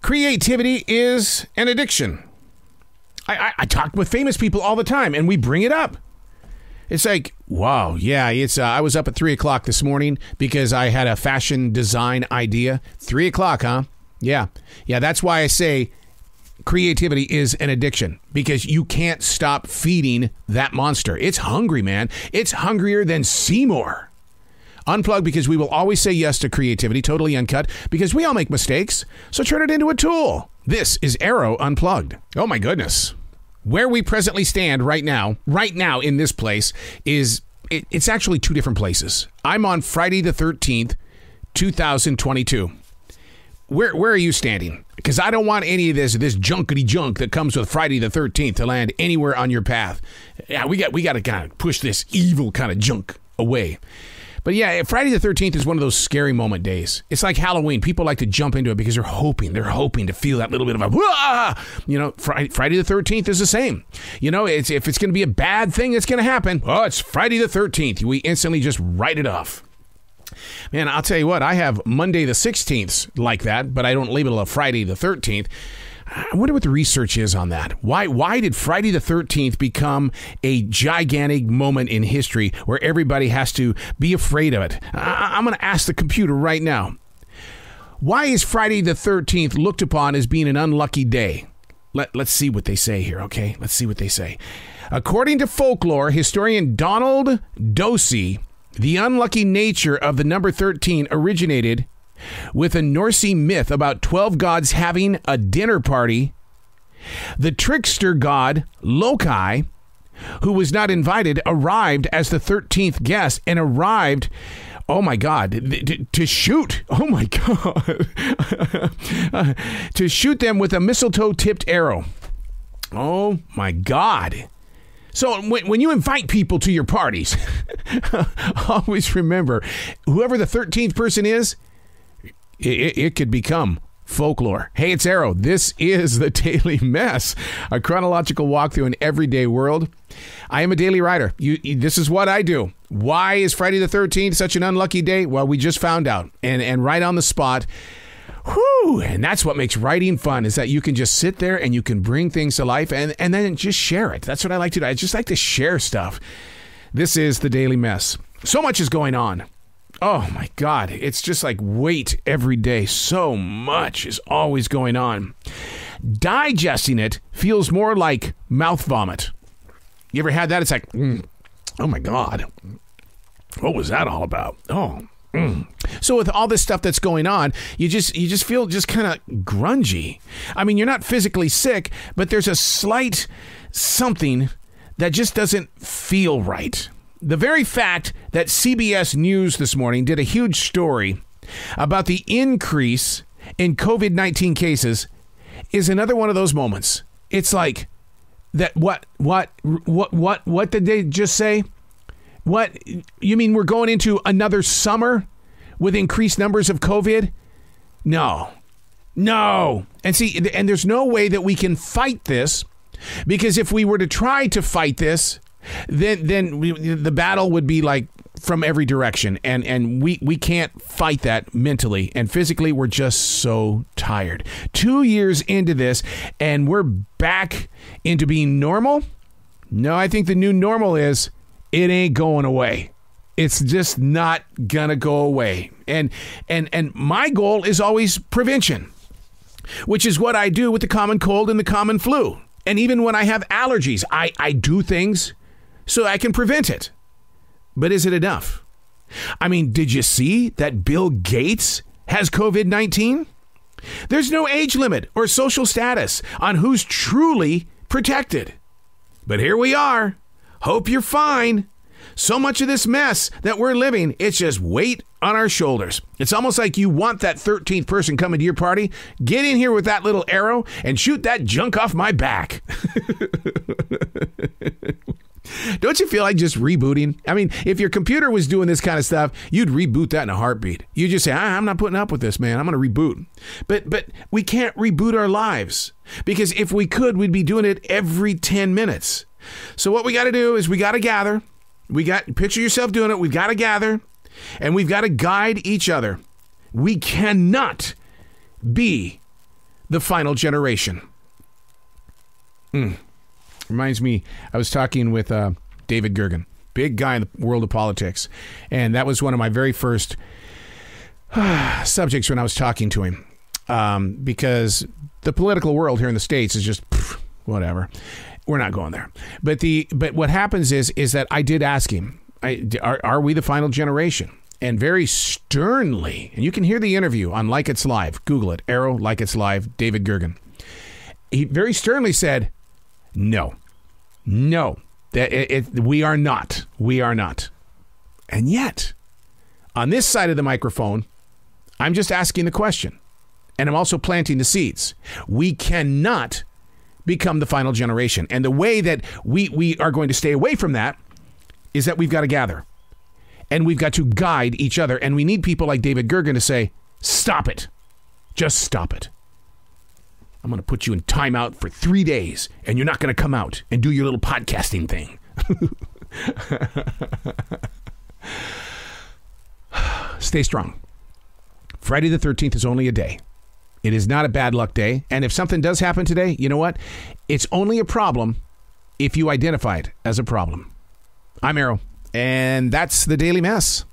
Creativity is an addiction. I talk with famous people all the time, and we bring it up. It's like, wow, yeah, I was up at 3 o'clock this morning because I had a fashion design idea. 3 o'clock, huh? Yeah, that's why I say creativity is an addiction, because you can't stop feeding that monster. It's hungry, man. It's hungrier than Seymour. Unplugged, because we will always say yes to creativity, totally uncut, because we all make mistakes, so turn it into a tool. This is Arroe Unplugged. Oh my goodness. Where we presently stand right now in this place it's actually two different places. I'm on Friday the 13th, 2022. Where are you standing? Because I don't want any of this junkety junk that comes with Friday the 13th to land anywhere on your path. Yeah, we got to kind of push this evil kind of junk away. But yeah, Friday the 13th is one of those scary moment days. It's like Halloween. People like to jump into it because they're hoping to feel that little bit of a, Friday the 13th is the same. If it's going to be a bad thing that's going to happen, it's Friday the 13th. We instantly just write it off. Man, I'll tell you what, I have Monday the 16th like that, but I don't label it a Friday the 13th. I wonder what the research is on that. Why did Friday the 13th become a gigantic moment in history where everybody has to be afraid of it? I'm going to ask the computer right now. Why is Friday the 13th looked upon as being an unlucky day? Let's see what they say here, okay? Let's see what they say. According to folklore, historian Donald Dosey, the unlucky nature of the number 13 originated with a Norse myth about 12 gods having a dinner party. The trickster god Loki, who was not invited, arrived as the 13th guest and arrived, oh my God, to shoot. Oh my God. To shoot them with a mistletoe-tipped arrow. Oh my God. So when you invite people to your parties, always remember, whoever the 13th person is, it could become folklore. Hey, it's Arroe. This is the Daily Mess, a chronological walk through an everyday world. I am a daily writer. This is what I do. Why is Friday the 13th such an unlucky day? Well, we just found out, and right on the spot. Whew, and that's what makes writing fun, is that you can just sit there and you can bring things to life and then just share it. That's what I like to do. I just like to share stuff. This is the Daily Mess. So much is going on. Oh my God, it's just like wait every day. So much is always going on. Digesting it feels more like mouth vomit. You ever had that? It's like, oh my God, what was that all about? So with all this stuff that's going on, you just feel just kind of grungy. I mean, you're not physically sick, but there's a slight something that just doesn't feel right. The very fact that CBS News this morning did a huge story about the increase in COVID-19 cases is another one of those moments. It's like that. What did they just say? What, you mean we're going into another summer with increased numbers of COVID? No. And see, and there's no way that we can fight this, because if we were to try to fight this, then the battle would be like from every direction, and we can't fight that mentally and physically. We're just so tired. 2 years into this, and we're back into being normal. No, I think the new normal is it ain't going away. It's just not gonna go away. And my goal is always prevention, which is what I do with the common cold and the common flu. And even when I have allergies, I do things so I can prevent it. But is it enough? I mean, did you see that Bill Gates has COVID-19? There's no age limit or social status on who's truly protected. But here we are. Hope you're fine. So much of this mess that we're living, it's just weight on our shoulders. It's almost like you want that 13th person coming to your party. Get in here with that little arrow and shoot that junk off my back. Don't you feel like just rebooting? I mean, if your computer was doing this kind of stuff, you'd reboot that in a heartbeat. You just say, I'm not putting up with this, man. I'm going to reboot. But we can't reboot our lives, because if we could, we'd be doing it every 10 minutes. So what we got to do is we got to gather. Picture yourself doing it. We've got to gather, and we've got to guide each other. We cannot be the final generation? Reminds me, I was talking with David Gergen, big guy in the world of politics. And that was one of my very first subjects when I was talking to him. Because the political world here in the States is just whatever. We're not going there. But what happens is that I did ask him, are we the final generation? And very sternly, and you can hear the interview on Like It's Live. Google it. Arroe, Like It's Live, David Gergen. He very sternly said, no, we are not. We are not. And yet, on this side of the microphone, I'm just asking the question. And I'm also planting the seeds. We cannot become the final generation. And the way that we are going to stay away from that is that we've got to gather. And we've got to guide each other. And we need people like David Gergen to say, stop it. Just stop it. I'm going to put you in timeout for 3 days, and you're not going to come out and do your little podcasting thing. Stay strong. Friday the 13th is only a day. It is not a bad luck day. And if something does happen today, you know what? It's only a problem if you identify it as a problem. I'm Arroe, and that's the Daily Mess.